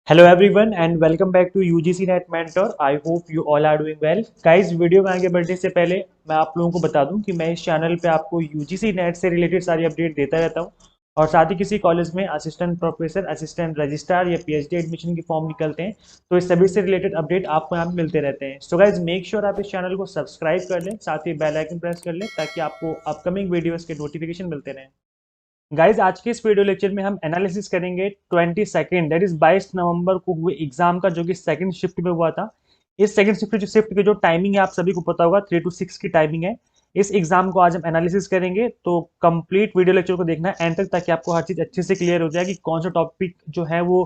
Hello everyone and welcome back to UGC Net Mentor. I hope you all are doing well. Guys, video में आगे बढ़ने से पहले मैं आप लोगों को बता दूं कि मैं इस चैनल पे आपको UGC नेट से रिलेटेड सारी अपडेट देता रहता हूं और साथ ही किसी कॉलेज में असिस्टेंट प्रोफेसर, असिस्टेंट रजिस्ट्रार या पीएचडी एडमिशन की फॉर्म निकलते हैं तो इस सभी से रिलेटेड अपडेट आपको यहाँ पे मिलते रहते हैं. सो गाइज मेक श्योर आप इस चैनल को सब्सक्राइब कर लें, साथ ही बेल आइकन प्रेस कर लें ताकि आपको अपकमिंग वीडियोस के नोटिफिकेशन मिलते रहें. गाइज आज के इस वीडियो लेक्चर में हम एनालिसिस करेंगे 22 दैट इज 22 नवंबर को हुए एग्जाम का, जो कि सेकंड शिफ्ट में हुआ था. इस सेकंड शिफ्ट की जो टाइमिंग है आप सभी को पता होगा, 3 to 6 की टाइमिंग है. इस एग्जाम को आज हम एनालिसिस करेंगे, तो कंप्लीट वीडियो लेक्चर को देखना है एंड तक ताकि आपको हर चीज अच्छे से क्लियर हो जाए कि कौन सा टॉपिक जो है वो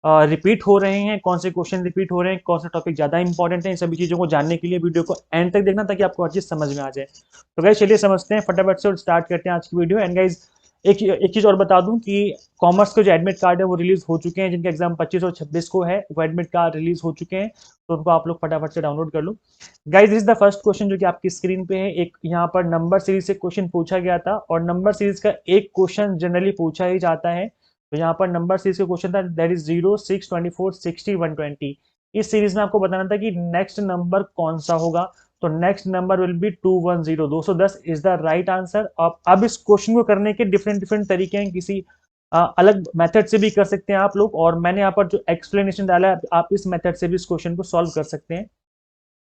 रिपीट हो रहे हैं, कौन से क्वेश्चन रिपीट हो रहे हैं, कौन सा टॉपिक ज्यादा इंपॉर्टेंट है. इन सभी चीजों को जानने के लिए वीडियो को एंड तक देखना ताकि आपको हर चीज समझ में आ जाए. तो गाइज चलिए समझते हैं फटाफट से और स्टार्ट करते हैं आज की वीडियो. एंड गाइज एक चीज और बता दूं कि कॉमर्स के जो एडमिट कार्ड है वो रिलीज हो चुके हैं. जिनके एग्जाम 25 और 26 को है वो एडमिट कार्ड रिलीज हो चुके हैं, तो उनको आप लोग फटाफट से डाउनलोड कर लो. Guys this is the first question जो कि आपकी स्क्रीन पे है. एक यहाँ पर नंबर सीरीज से क्वेश्चन पूछा गया था और नंबर सीरीज का एक क्वेश्चन जनरली पूछा ही जाता है. तो यहाँ पर नंबर सीरीज का क्वेश्चन था, दैट इज 0, 6, 24, 60, 120. इस सीरीज में आपको बताना था कि नेक्स्ट नंबर कौन सा होगा. तो next number will be 210. 210 is the right answer. अब इस क्वेश्चन को करने के डिफरेंट डिफरेंट तरीके हैं. किसी अलग मेथड से भी कर सकते हैं आप लोग, और मैंने यहाँ पर जो एक्सप्लेनेशन डाला है आप इस मेथड से भी इस क्वेश्चन को सॉल्व कर सकते हैं.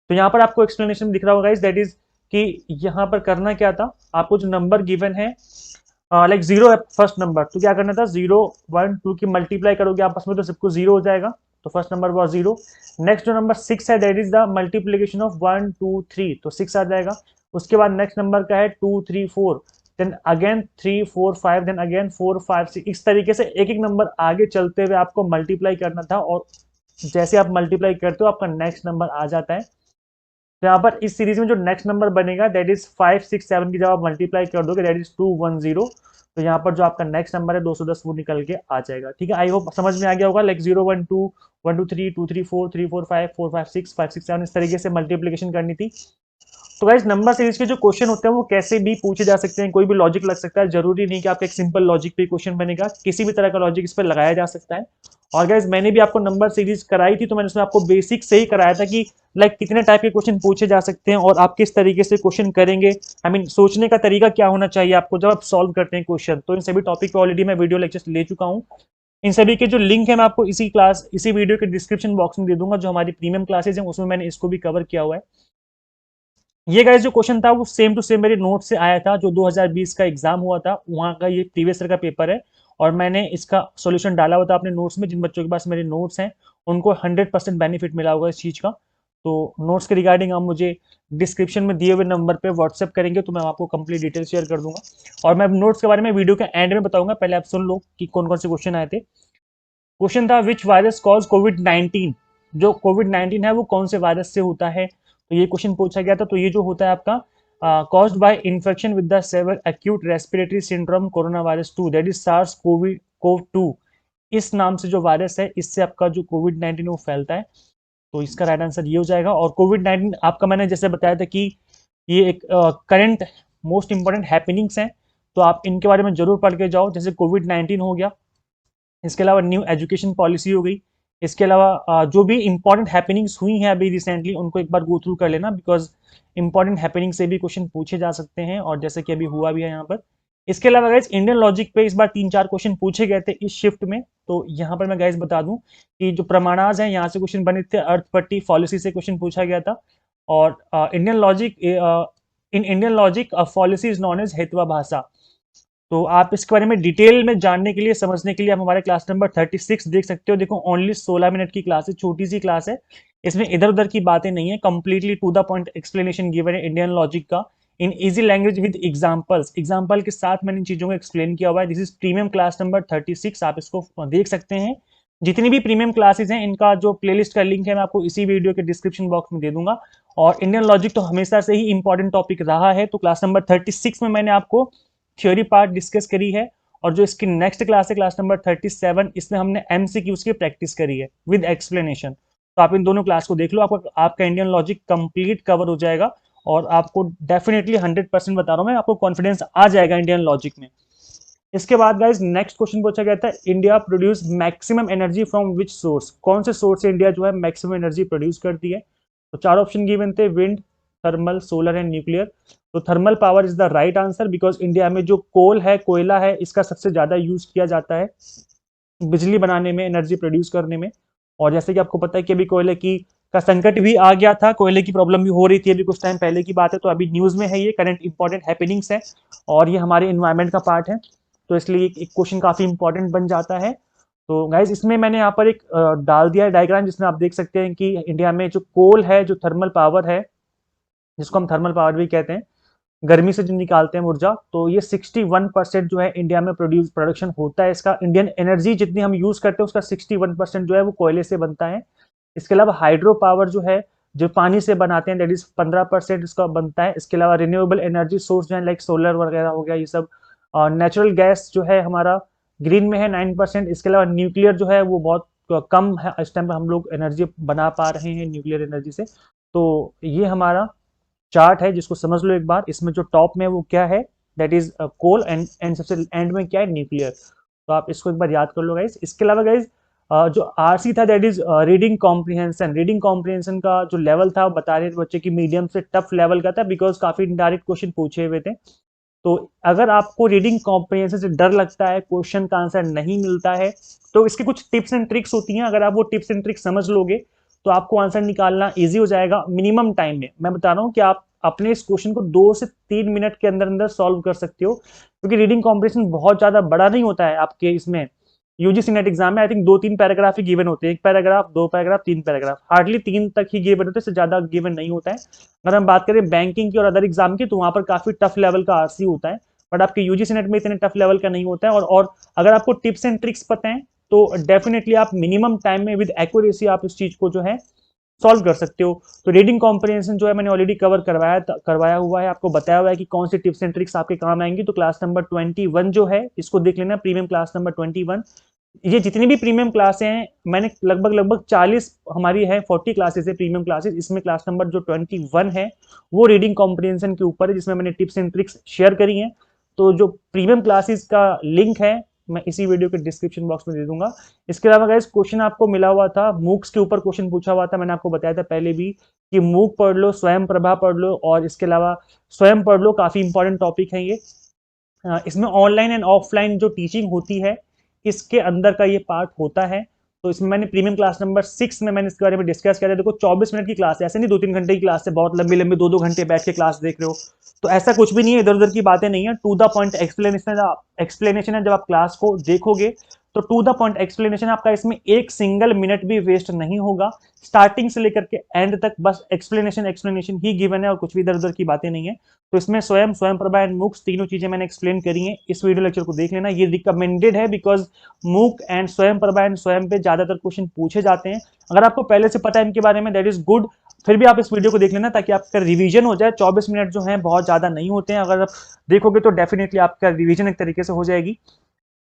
तो यहाँ पर आपको एक्सप्लेनेशन दिख रहा होगा गाइस, दैट इज कि यहाँ पर करना क्या था. आपको जो नंबर गिवन है लाइक जीरो है फर्स्ट नंबर, तो क्या करना था, 0, 1, 2 की मल्टीप्लाई करोगे आपस में तो सबको जीरो हो जाएगा. तो फर्स्ट नंबर वॉज 0. नेक्स्ट जो नंबर 6 है, that is the multiplication of 1, 2, 3, तो 6 आ जाएगा. उसके बाद नेक्स्ट नंबर का है 2, 3, 4, देन अगेन 3, 4, 5, देन अगेन 4, 5, 6. इस तरीके से एक एक नंबर आगे चलते हुए आपको मल्टीप्लाई करना था, और जैसे आप मल्टीप्लाई करते हो आपका नेक्स्ट नंबर आ जाता है. तो यहाँ पर इस सीरीज में जो नेक्स्ट नंबर बनेगा दैट इज 5, 6, 7 की जब आप मल्टीप्लाई कर दोगे दैट इज 210. तो यहाँ पर जो आपका नेक्स्ट नंबर है 210 वो निकल के आ जाएगा. ठीक है, आई होप समझ में आ गया होगा. लाइक 0, 1, 2, 1, 2, 3, 2, 3, 4, 3, 4, 5, 4, 5, 6, 5, 6, 7 इस तरीके से मल्टीप्लीकेशन करनी थी. तो गाइस नंबर सीरीज के जो क्वेश्चन होते हैं वो कैसे भी पूछे जा सकते हैं, कोई भी लॉजिक लग सकता है. जरूरी नहीं कि आपका एक सिंपल लॉजिक पे क्वेश्चन बनेगा, किसी भी तरह का लॉजिक इस पर लगाया जा सकता है. और गाइस मैंने भी आपको नंबर सीरीज कराई थी, तो मैंने उसमें आपको बेसिक से ही कराया था कि लाइक कितने टाइप के क्वेश्चन पूछे जा सकते हैं और आप किस तरीके से क्वेश्चन करेंगे. आई मीन सोचने का तरीका क्या होना चाहिए आपको जब आप सॉल्व करते हैं क्वेश्चन. तो इन सभी टॉपिक पे ऑलरेडी मैं वीडियो लेक्चर्स ले चुका हूँ. इन सभी के जो लिंक है मैं आपको इसी वीडियो के डिस्क्रिप्शन बॉक्स में दे दूंगा. जो हमारी प्रीमियम क्लासेज हैं उसमें मैंने इसको भी कवर किया हुआ है. ये गाइस जो क्वेश्चन था वो सेम टू सेम मेरे नोट से आया था. जो 2020 का एग्जाम हुआ था वहां का ये प्रीवियस ईयर का पेपर है, और मैंने इसका सॉल्यूशन डाला हुआ था अपने नोट्स में. जिन बच्चों के पास मेरे नोट्स हैं उनको 100% बेनिफिट मिला होगा इस चीज़ का. तो नोट्स के रिगार्डिंग आप मुझे डिस्क्रिप्शन में दिए हुए नंबर पे व्हाट्सएप करेंगे तो मैं आपको कंप्लीट डिटेल शेयर कर दूंगा. और मैं नोट्स के बारे में वीडियो के एंड में बताऊंगा. पहले आप सुन लो कि कौन कौन से क्वेश्चन आए थे. क्वेश्चन था विच वायरस कॉज कोविड 19. जो कोविड 19 है वो कौन से वायरस से होता है, तो ये क्वेश्चन पूछा गया था. तो ये जो होता है आपका caused by infection with the severe acute respiratory syndrome corona virus 2, that is SARS CoV 2. इस नाम से जो वायरस है इससे आपका जो कोविड 19 वो फैलता है. तो इसका राइट आंसर ये हो जाएगा. और कोविड 19 आपका मैंने जैसे बताया था कि ये एक करंट मोस्ट इंपॉर्टेंट हैपनिंग्स हैं, तो आप इनके बारे में जरूर पढ़ के जाओ. जैसे कोविड 19 हो गया, इसके अलावा न्यू एजुकेशन पॉलिसी हो गई, इसके अलावा जो भी इंपॉर्टेंट हैपनिंग्स हुई हैं अभी रिसेंटली उनको एक बार गो थ्रू कर लेना, बिकॉज इंपॉर्टेंट हैपनिंग से भी क्वेश्चन पूछे जा सकते हैं, और जैसे कि अभी हुआ भी है यहाँ पर. इसके अलावा गाइज इंडियन लॉजिक पे इस बार 3-4 क्वेश्चन पूछे गए थे इस शिफ्ट में. तो यहाँ पर मैं गाइज बता दूं कि जो प्रमाणाज हैं यहाँ से क्वेश्चन बने थे. अर्थ पट्टी पॉलिसी से क्वेश्चन पूछा गया था. और Indian logic policy is known as हेतवा भाषा. तो आप इसके बारे में डिटेल में जानने के लिए, समझने के लिए आप हमारे क्लास नंबर 36 देख सकते हो. देखो ओनली 16 मिनट की क्लास है, छोटी सी क्लास है. इसमें इधर उधर की बातें नहीं है, completely to the point explanation given है इंडियन लॉजिक का in easy language with examples. Example के साथ मैंने इन चीजों को एक्सप्लेन किया हुआ है. This is premium class number 36, आप इसको देख सकते हैं. जितनी भी प्रीमियम क्लासेज हैं इनका जो प्लेलिस्ट का लिंक है मैं आपको इसी वीडियो के डिस्क्रिप्शन बॉक्स में दे दूंगा. और इंडियन लॉजिक तो हमेशा से ही इंपॉर्टेंट टॉपिक रहा है. तो क्लास नंबर 36 में मैंने आपको थ्योरी पार्ट डिस्कस करी है, और जो इसकी नेक्स्ट क्लास है क्लास नंबर 37, इसमें हमने एमसीक्यूज की प्रैक्टिस करी है विद एक्सप्लेनेशन. तो आप इन दोनों क्लास को देख लो, आपका इंडियन लॉजिक कंप्लीट कवर हो जाएगा, और आपको डेफिनेटली 100% बता रहा हूं मैं, आपको कॉन्फिडेंस आ जाएगा इंडियन लॉजिक में. इसके बाद गाइज नेक्स्ट क्वेश्चन पूछा गया था, India produce maximum energy from which source, कौन से सोर्स से इंडिया जो है मैक्सिमम एनर्जी प्रोड्यूस करती है। तो चार ऑप्शन गिवन थे, wind, thermal, solar and nuclear. तो thermal power is the right answer, because India में जो कोल है, कोयला है, इसका सबसे ज्यादा यूज किया जाता है बिजली बनाने में, एनर्जी प्रोड्यूस करने में। और जैसे कि आपको पता है कि अभी कोयले की का संकट भी आ गया था, कोयले की प्रॉब्लम भी हो रही थी, अभी कुछ टाइम पहले की बात है, तो अभी न्यूज में है, ये करंट इंपॉर्टेंट हैपनिंग्स है और ये हमारे इन्वायरमेंट का पार्ट है। तो इसलिए एक क्वेश्चन काफी इंपॉर्टेंट बन जाता है। तो गाइज इसमें मैंने यहाँ पर एक डाल दिया है डायग्राम, जिसमें आप देख सकते हैं कि इंडिया में जो कोल है, जो थर्मल पावर है, जिसको हम थर्मल पावर भी कहते हैं, गर्मी से जो निकालते हैं ऊर्जा, तो ये 61% जो है इंडिया में प्रोडक्शन होता है इसका। इंडियन एनर्जी जितनी हम यूज करते हैं उसका 61% जो है वो कोयले से बनता है। इसके अलावा हाइड्रो पावर जो है, जो पानी से बनाते हैं, दैट इज 15% इसका बनता है। इसके अलावा रिन्यूएबल एनर्जी सोर्स जो है, लाइक सोलर वगैरह हो गया, ये सब। और नेचुरल गैस जो है हमारा ग्रीन में है 9%। इसके अलावा न्यूक्लियर जो है वो बहुत कम है, इस टाइम पर हम लोग एनर्जी बना पा रहे हैं न्यूक्लियर एनर्जी से। तो ये हमारा चार्ट है, जिसको समझ लो एक बार। इसमें जो टॉप में वो क्या है, दैट इज कोल, एंड सबसे एंड में क्या है, न्यूक्लियर। तो आप इसको एक बार याद कर लो गाइज। इसके अलावा गाइज जो आरसी था, that is reading comprehension. Reading comprehension का जो लेवल था, बता रहे थे बच्चे की मीडियम से टफ लेवल का था, बिकॉज काफी इनडायरेक्ट क्वेश्चन पूछे हुए थे। तो अगर आपको रीडिंग कॉम्प्रिहेंशन से डर लगता है, क्वेश्चन का आंसर नहीं मिलता है, तो इसकी कुछ टिप्स एंड ट्रिक्स होती हैं। अगर आप वो टिप्स एंड ट्रिक्स समझ लोगे तो आपको आंसर निकालना इजी हो जाएगा मिनिमम टाइम में। मैं बता रहा हूँ कि आप अपने इस क्वेश्चन को 2 से 3 मिनट के अंदर अंदर सॉल्व कर सकते हो, क्योंकि रीडिंग कॉम्प्रिहेंशन बहुत ज्यादा बड़ा नहीं होता है आपके इसमें। यूजीसी नेट एग्जाम में I think 2-3 paragraph he given होते हैं, एक पैराग्राफ, 2 पैराग्राफ, 3 पैराग्राफ, हार्डली 3 तक ही गिवन होते हैं, इससे ज्यादा गिवन नहीं होता है। अगर हम बात करें बैंकिंग की और अदर एग्जाम की, तो वहां पर काफी टफ लेवल का आरसी होता है, बट आपके यूजीसी नेट में इतने टफ लेवल का नहीं होता है। और अगर आपको टिप्स एंड ट्रिक्स पता है तो डेफिनेटली आप मिनिमम टाइम में विद एक्यूरेसी आप इस चीज को जो है सॉल्व कर सकते हो। तो रीडिंग कॉम्प्रिहेंशन जो है मैंने ऑलरेडी कवर करवाया हुआ है, आपको बताया हुआ है कि कौन सी टिप्स एंड ट्रिक्स आपके काम आएंगी। तो क्लास नंबर 21 जो है, इसको देख लेना, प्रीमियम क्लास नंबर 21। ये जितनी भी प्रीमियम क्लासें हैं, मैंने लगभग लगभग 40 हमारी है, 40 क्लासेस है प्रीमियम क्लासेस, इसमें क्लास नंबर जो 21 है वो रीडिंग कॉम्प्रिहेंशन के ऊपर है, जिसमें मैंने टिप्स एंड ट्रिक्स शेयर करी हैं। तो जो प्रीमियम क्लासेस का लिंक है, मैं इसी वीडियो के डिस्क्रिप्शन बॉक्स में दे दूंगा। इसके अलावा गाइस क्वेश्चन आपको मिला हुआ था, मूक्स के ऊपर क्वेश्चन पूछा हुआ था, मैंने आपको बताया था पहले भी कि मूक पढ़ लो, स्वयं प्रभा पढ़ लो, और इसके अलावा स्वयं पढ़ लो, काफी इंपॉर्टेंट टॉपिक है ये। इसमें ऑनलाइन एंड ऑफलाइन जो टीचिंग होती है, इसके अंदर का ये पार्ट होता है। तो इसमें मैंने प्रीमियम क्लास नंबर 6 में मैंने इसके बारे में डिस्कस किया था। देखो 24 मिनट की क्लास है, ऐसे नहीं 2-3 घंटे की क्लास है, बहुत लंबी लंबी 2-2 घंटे बैठ के क्लास देख रहे हो, तो ऐसा कुछ भी नहीं है, इधर उधर की बातें नहीं है। टू द पॉइंट एक्सप्लेनेशन है। जब आप क्लास को देखोगे तो टू द पॉइंट एक्सप्लेनेशन आपका, इसमें एक सिंगल मिनट भी वेस्ट नहीं होगा, स्टार्टिंग से लेकर के एंड तक बस एक्सप्लेनेशन एक्सप्लेनेशन ही गिवन है, और कुछ भी इधर उधर की बातें नहीं है। तो इसमें स्वयं, स्वयं प्रभा एंड मूक्स, तीनों चीजें मैंने एक्सप्लेन करी हैं, इस वीडियो लेक्चर को देख लेना। ये रिकमेंडेड है, बिकॉज मूक एंड स्वयं प्रभा एंड स्वयं पे ज्यादातर क्वेश्चन पूछे जाते हैं। अगर आपको पहले से पता है इनके बारे में, दैट इज गुड, फिर भी आप इस वीडियो को देख लेना ताकि आपका रिवीजन हो जाए। 24 मिनट जो है बहुत ज्यादा नहीं होते हैं, अगर आप देखोगे तो डेफिनेटली आपका रिवीजन एक तरीके से हो जाएगी।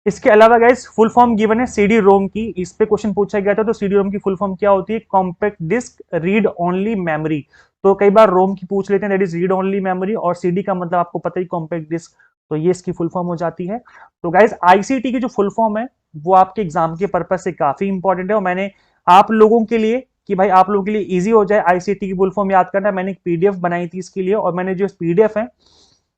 इसके अलावा गाइस फुल फॉर्म गिवन है सीडी रोम की, इस पे क्वेश्चन पूछा गया था। तो सीडी रोम की फुल फॉर्म क्या होती है, compact disc read only memory. तो कई बार रोम की पूछ लेते हैं, that is read only memory, और सीडी का मतलब आपको पता ही, कॉम्पैक्ट डिस्क। तो ये इसकी फुल फॉर्म हो जाती है। तो गाइस आईसीटी की जो फुल फॉर्म है वो आपके एग्जाम के पर्पज से काफी इंपॉर्टेंट है, और मैंने आप लोगों के लिए, कि भाई आप लोगों के लिए इजी हो जाए आईसीटी की फुल फॉर्म याद करना, मैंने एक पीडीएफ बनाई थी इसके लिए, और मैंने जो पीडीएफ है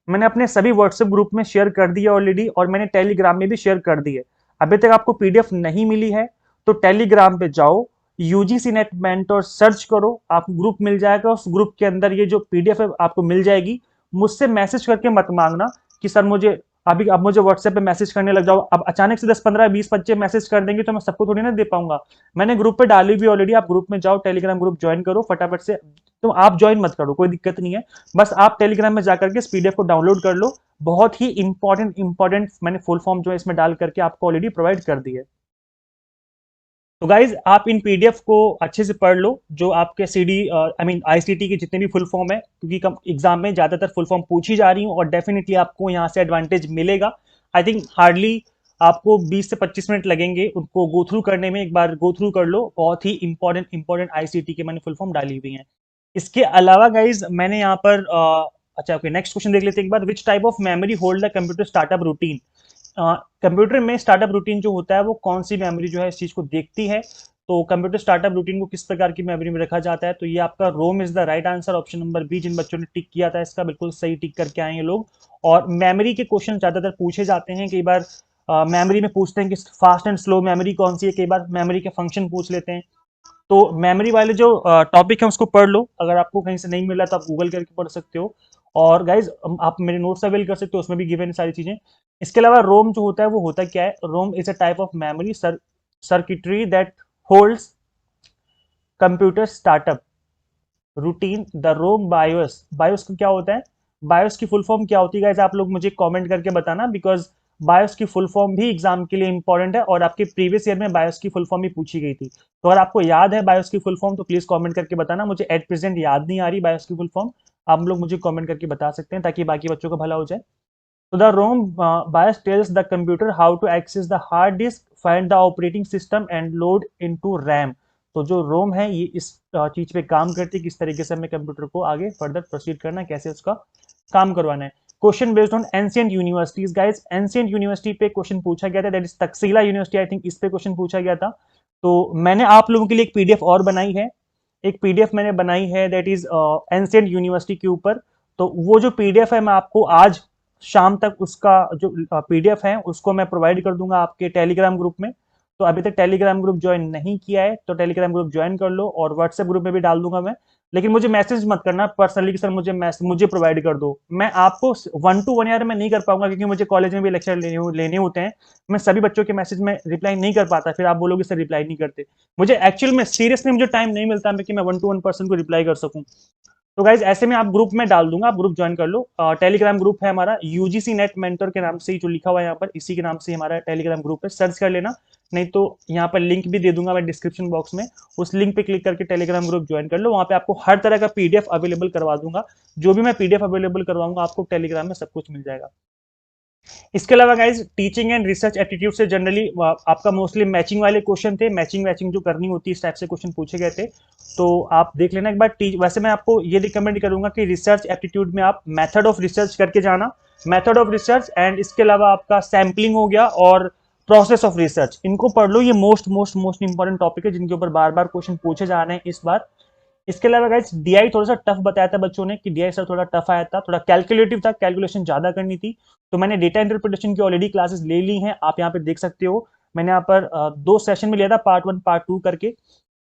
मैंने अपने सभी व्हाट्सएप ग्रुप में शेयर कर दिया ऑलरेडी, और मैंने टेलीग्राम में भी शेयर कर दी है। अभी तक आपको पीडीएफ नहीं मिली है तो टेलीग्राम पे जाओ, यूजीसी नेट मेंटोर सर्च करो, आपको ग्रुप मिल जाएगा। उस ग्रुप के अंदर ये जो पीडीएफ है आपको मिल जाएगी। मुझसे मैसेज करके मत मांगना कि सर मुझे अभी, अब मुझे व्हाट्सएप पे मैसेज करने लग जाओ। अब अचानक से 10-15-20 बच्चे मैसेज कर देंगे तो मैं सबको थोड़ी ना दे पाऊंगा। मैंने ग्रुप पे डाली भी ऑलरेडी, आप ग्रुप में जाओ, टेलीग्राम ग्रुप ज्वाइन करो फटाफट से। तो आप ज्वाइन मत करो, कोई दिक्कत नहीं है, बस आप टेलीग्राम में जाकर के इस पीडीएफ को डाउनलोड कर लो। बहुत ही इंपॉर्टेंट मैंने फुल फॉर्म जो है इसमें डाल करके आपको ऑलरेडी प्रोवाइड कर दी है। तो गाइज आप इन पीडीएफ को अच्छे से पढ़ लो, जो आपके सीडी आई मीन आईसीटी के जितने भी फुल फॉर्म है, क्योंकि एग्जाम में ज्यादातर फुल फॉर्म पूछी जा रही हूँ, और डेफिनेटली आपको यहाँ से एडवांटेज मिलेगा। आई थिंक हार्डली आपको 20 से 25 मिनट लगेंगे उनको गो थ्रू करने में, एक बार गो थ्रू कर लो, बहुत ही इंपॉर्टेंट आईसीटी के मैंने फुल फॉर्म डाली हुई है। इसके अलावा गाइज मैंने यहाँ पर अच्छा ओके, नेक्स्ट क्वेश्चन देख लेते हैं एक बार। Which type of memory hold the computer startup routine. Computer में स्टार्टअप रूटीन जो होता है वो कौन सी मेमोरी जो है इस चीज को देखती है। तो कंप्यूटर स्टार्टअप रूटीन को किस प्रकार की मेमोरी में रखा जाता है, तो ये आपका ROM is the right answer, option number B. जिन बच्चों ने टिक किया था इसका बिल्कुल सही टिक करके आए हैं लोग। और मेमोरी के क्वेश्चन ज्यादातर पूछे जाते हैं, कई बार मेमोरी में पूछते हैं कि फास्ट एंड स्लो मेमोरी कौन सी है, कई बार मेमोरी के फंक्शन पूछ लेते हैं। तो मेमोरी वाले जो टॉपिक है उसको पढ़ लो, अगर आपको कहीं से नहीं मिला तो आप गूगल करके पढ़ सकते हो। और गाइज आप मेरे नोट्स अवेल कर सकते हो, उसमें भी गिवन है सारी चीजें। इसके अलावा रोम जो होता है वो होता क्या है, ROM is a type of memory circuitry that holds computer startup routine. The ROM BIOS, BIOS का क्या होता है, बायोस की फुल फॉर्म क्या होती है गाइज, आप लोग मुझे कमेंट करके बताना, बिकॉज बायोस की फुल फॉर्म भी एग्जाम के लिए इंपॉर्टेंट है और आपके प्रीवियस ईयर में बायोस की फुल फॉर्म भी पूछी गई थी। तो अगर आपको याद है बायोस की फुल फॉर्म तो प्लीज कमेंट करके बताना, मुझे एट प्रेजेंट याद नहीं आ रही बायोस की फुल फॉर्म। आप लोग मुझे कमेंट करके बता सकते हैं ताकि बाकी बच्चों का भला हो जाए। तो the ROM BIOS tells the computer how to access the hard disk, find the operating system and load into RAM। तो जो रोम है ये इस चीज पे काम करती है, किस तरीके से हमें कंप्यूटर को आगे फर्दर प्रोसीड करना है, कैसे उसका काम करवाना है। Question based on ancient universities guys, ancient university पे क्वेश्चन पूछा गया था, that is Takshashila university, I think इस पे क्वेश्चन पूछा गया था। तो मैंने आप लोगों के लिए एक पीडीएफ और बनाई है, एक पीडीएफ मैंने बनाई है दैट इज एंशिएंट यूनिवर्सिटी के ऊपर। तो वो जो पीडीएफ है मैं आपको आज शाम तक उसका जो पीडीएफ है उसको मैं प्रोवाइड कर दूंगा आपके टेलीग्राम ग्रुप में। तो अभी तक टेलीग्राम ग्रुप ज्वाइन नहीं किया है तो टेलीग्राम ग्रुप ज्वाइन कर लो, और व्हाट्सएप ग्रुप में भी डाल दूंगा मैं। लेकिन मुझे मैसेज मत करना पर्सनली कि सर मुझे प्रोवाइड कर दो, मैं आपको 1 to 1 ईयर में नहीं कर पाऊंगा क्योंकि मुझे कॉलेज में भी लेक्चर लेने होते हैं। मैं सभी बच्चों के मैसेज में रिप्लाई नहीं कर पाता, फिर आप बोलोगे सर रिप्लाई नहीं करते। मुझे एक्चुअल में सीरियसली मुझे टाइम नहीं मिलता कि मैं 1 to 1 पर्सन को रिप्लाई कर सकूं। तो गाइज ऐसे में आप ग्रुप में डाल दूंगा, आप ग्रुप ज्वाइन कर लो। टेलीग्राम ग्रुप है हमारा यूजीसी नेट मेंटर के नाम से ही जो लिखा हुआ है यहाँ पर, इसी के नाम से हमारा टेलीग्राम ग्रुप है, सर्च कर लेना। नहीं तो यहाँ पर लिंक भी दे दूंगा मैं डिस्क्रिप्शन बॉक्स में, उस लिंक पे क्लिक करके टेलीग्राम ग्रुप ज्वाइन कर लो। वहाँ पे आपको हर तरह का पीडीएफ अवेलेबल करवा दूंगा, जो भी मैं पीडीएफ अवेलेबल करवाऊंगा आपको टेलीग्राम में सब कुछ मिल जाएगा। इसके अलावा guys teaching and research attitude से जनरली आपका मोस्टली मैचिंग वाले क्वेश्चन थे, मैचिंग मैचिंग जो करनी होती है इस टाइप से क्वेश्चन पूछे गए थे। तो आप देख लेना एक बार। वैसे मैं आपको ये रिकमेंड करूंगा कि रिसर्च एप्टीट्यूड में आप मेथड ऑफ रिसर्च करके जाना, मेथड ऑफ रिसर्च एंड इसके अलावा आपका सैम्पलिंग हो गया और प्रोसेस ऑफ रिसर्च, इनको पढ़ लो। ये most most most important topic है जिनके ऊपर बार बार क्वेश्चन पूछे जा रहे हैं इस बार। इसके अलावा गाइस डीआई थोड़ा सा टफ बताया था बच्चों ने कि डीआई सर थोड़ा टफ आया था, थोड़ा कैलकुलेटिव था, कैलकुलेशन ज्यादा करनी थी। तो मैंने डेटा इंटरप्रिटेशन की ऑलरेडी क्लासेस ले ली हैं, आप यहाँ पे देख सकते हो। मैंने यहाँ पर 2 सेशन में लिया था, पार्ट 1 पार्ट 2 करके।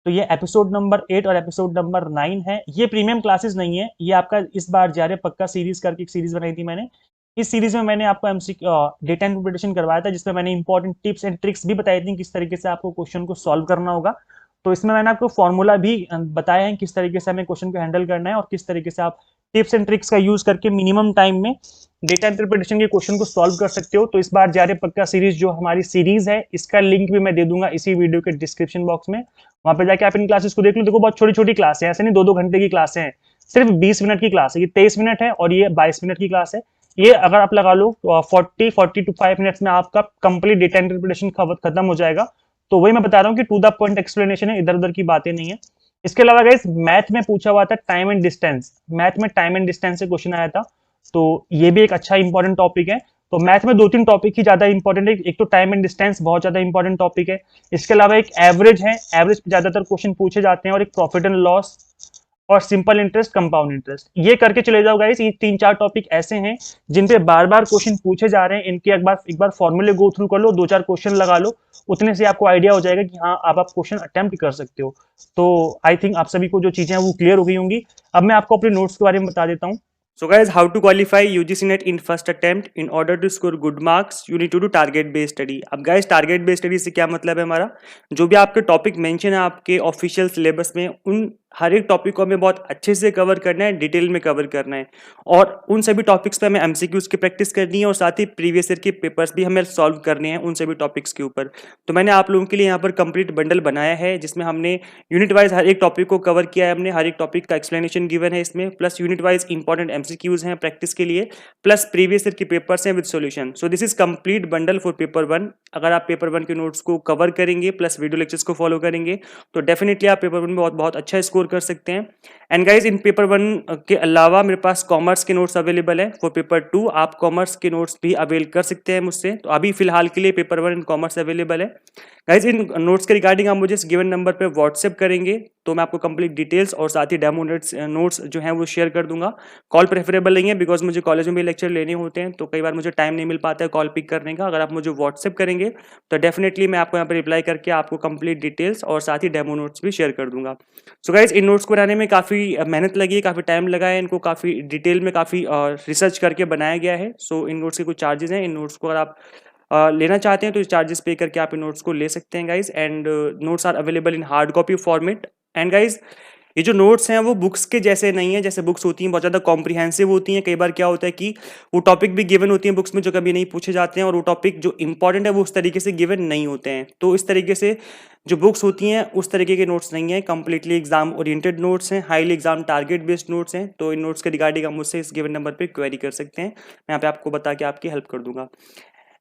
तो ये एपिसोड नंबर 8 और एपिसोड नंबर 9 है। ये प्रीमियम क्लासेस नहीं है, ये आपका इस बार जा रहे पक्का सीरीज करके एक सीरीज बनाई थी मैंने। इस सीरीज में मैंने आपको डेटा इंटरप्रिटेशन करवाया था, जिसमें मैंने इंपॉर्टेंट टिप्स एंड ट्रिक्स भी बताई थी किस तरीके से आपको क्वेश्चन को सॉल्व करना होगा। तो इसमें मैंने आपको फॉर्मूला भी बताया है किस तरीके से हमें क्वेश्चन को हैंडल करना है और किस तरीके से आप टिप्स एंड ट्रिक्स का यूज करके मिनिमम टाइम में डेटा इंटरप्रिटेशन के क्वेश्चन को सॉल्व कर सकते हो। तो इस बार जा रहे पक्का सीरीज जो हमारी सीरीज है, इसका लिंक भी मैं दे दूंगा इसी वीडियो के डिस्क्रिप्शन बॉक्स में। वहां पे जाके आप इन क्लासेस को देख लो। देखो बहुत छोटी छोटी क्लास है, ऐसे नहीं 2-2 घंटे की क्लासें हैं, सिर्फ 20 मिनट की क्लास है। ये 23 मिनट है और ये 22 मिनट की क्लास है। ये अगर आप लगा लो 40 to 5 मिनट्स में आपका कंप्लीट डेटा इंटरप्रिटेशन खत्म हो जाएगा। तो वही मैं बता रहा हूँ कि टू द पॉइंट एक्सप्लेनेशन है, इधर उधर की बातें नहीं है। इसके अलावा गाइस मैथ में पूछा हुआ था टाइम एंड डिस्टेंस, मैथ में टाइम एंड डिस्टेंस से क्वेश्चन आया था। तो ये भी एक अच्छा इंपॉर्टेंट टॉपिक है। तो मैथ में 2-3 टॉपिक ही ज्यादा इंपॉर्टेंट है, एक तो टाइम एंड डिस्टेंस बहुत ज्यादा इंपॉर्टेंट टॉपिक है। इसके अलावा एक एवरेज है, एवरेज पे ज्यादातर क्वेश्चन पूछे जाते हैं, और एक प्रॉफिट एंड लॉस और सिंपल इंटरेस्ट, कंपाउंड इंटरेस्ट। ये करके चले जाओ गाइस। ये 3-4 टॉपिक ऐसे हैं जिन पे बार बार क्वेश्चन पूछे जा रहे हैं, इनके एक बार फॉर्मूले गो थ्रू कर लो, 2-4 क्वेश्चन लगा लो, उतने से आपको आइडिया हो जाएगा कि हाँ आप क्वेश्चन अटेम्प्ट कर सकते हो। तो आई थिंक आप सभी को जो चीजें हैं वो क्लियर हो गई होंगी। अब मैं आपको अपने नोट्स के बारे में बता देता हूँ। So guys, how to qualify UGC NET in first attempt? In order to score good marks, you need to do target based study. अब guys, target based study से क्या मतलब है हमारा, जो भी आपके टॉपिक मेंशन है आपके ऑफिशियल सिलेबस में, उन हर एक टॉपिक को हमें बहुत अच्छे से कवर करना है, डिटेल में कवर करना है, और उन सभी टॉपिक्स पे हमें एमसीक्यूज की प्रैक्टिस करनी है, और साथ ही प्रीवियस ईयर के पेपर्स भी हमें सॉल्व करने हैं उन सभी टॉपिक्स के ऊपर। तो मैंने आप लोगों के लिए यहाँ पर कंप्लीट बंडल बनाया है जिसमें हमने यूनिट वाइज हर एक टॉपिक को कवर किया है, हमने हर एक टॉपिक का एक्सप्लेनेशन गिवन है इसमें, plus unit wise important MCQs हैं प्रैक्टिस के लिए, प्लस प्रीवियस ईयर के पेपर्स हैं with solution. So this is complete bundle for paper 1। अगर आप पेपर 1 के नोट्स को कवर करेंगे प्लस वीडियो लेक्चर्स को फॉलो करेंगे तो डेफिनेटली आप पेपर 1 में बहुत बहुत अच्छा स्कोर कर सकते हैं। एंड गाइज इन पेपर 1 के अलावा मेरे पास कॉमर्स के नोट्स अवेलेबल है। फॉर पेपर 2 आप कॉमर्स के नोट्स भी अवेल कर सकते हैं मुझसे। तो अभी फिलहाल के लिए पेपर 1 इन कॉमर्स अवेलेबल है। गाइज इन नोट्स के रिगार्डिंग आप मुझे इस गिवन नंबर पे व्हाट्सएप करेंगे तो मैं आपको कंप्लीट डिटेल्स और साथ ही डेमो नोट्स जो हैं वो शेयर कर दूंगा। कॉल प्रेफरेबल नहीं है बिकॉज मुझे कॉलेज में भी लेक्चर लेने होते हैं, तो कई बार मुझे टाइम नहीं मिल पाता है कॉल पिक करने का। अगर आप मुझे व्हाट्सएप करेंगे तो डेफिनेटली मैं आपको यहाँ पर रिप्लाई करके आपको कंप्लीट डिटेल्स और साथ ही डेमो नोट्स भी शेयर कर दूंगा। सो गाइज इन नोट्स को बनाने में काफ़ी मेहनत लगी है, काफ़ी टाइम लगा है, इनको काफ़ी डिटेल में काफ़ी रिसर्च करके बनाया गया है। सो इन नोट्स के कुछ चार्जेस हैं। इन नोट्स को अगर आप लेना चाहते हैं तो चार्जेस पे करके आप इन नोट्स को ले सकते हैं guys. And notes are available in hard copy format. And guys ये जो नोट्स हैं वो बुक्स के जैसे नहीं है। जैसे बुक्स होती हैं बहुत ज़्यादा कॉम्प्रिहेंसिव होती हैं, कई बार क्या होता है कि वो टॉपिक भी गिवन होती हैं बुक्स में जो कभी नहीं पूछे जाते हैं, और वो टॉपिक जो इंपॉर्टेंट है वो उस तरीके से गिवन नहीं होते हैं। तो इस तरीके से जो बुक्स होती हैं उस तरीके के नोट्स नहीं है, कंप्लीटली एग्जाम ओरिएंटेड नोट्स हैं, highly exam target based notes हैं। तो इन नोट्स के रिगार्डिंग आप मुझसे इस गिवन नंबर पर क्वेरी कर सकते हैं, मैं यहाँ पे आपको बता के आपकी हेल्प कर दूंगा।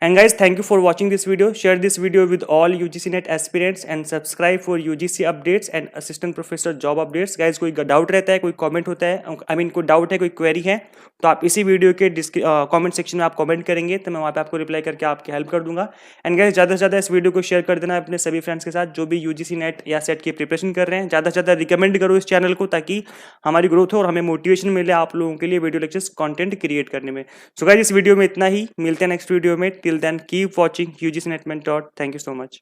And guys, thank you for watching this video. Share this video with all UGC NET aspirants and subscribe for UGC updates and assistant professor job updates. Guys, कोई डाउट रहता है, कोई कमेंट होता है, कोई डाउट है, कोई क्वेरी है, तो आप इसी वीडियो के कमेंट सेक्शन में आप कमेंट करेंगे तो मैं वहाँ पे आपको रिप्लाई करके आपकी हेल्प कर दूंगा। एंड गाइस ज़्यादा से ज़्यादा इस वीडियो को शेयर कर देना अपने सभी फ्रेंड्स के साथ जो भी UGC NET या सेट की प्रिपरेशन कर रहे हैं। ज़्यादा से ज़्यादा रिकमेंड करो इस चैनल को ताकि हमारी ग्रोथ हो और हमें मोटिवेशन मिले आप लोगों के लिए वीडियो लेक्चर्स कंटेंट क्रिएट करने में। सो गाइस इस वीडियो में इतना ही, मिलते हैं नेक्स्ट वीडियो में। Till then keep watching UGC NET Mentor. Thank you so much.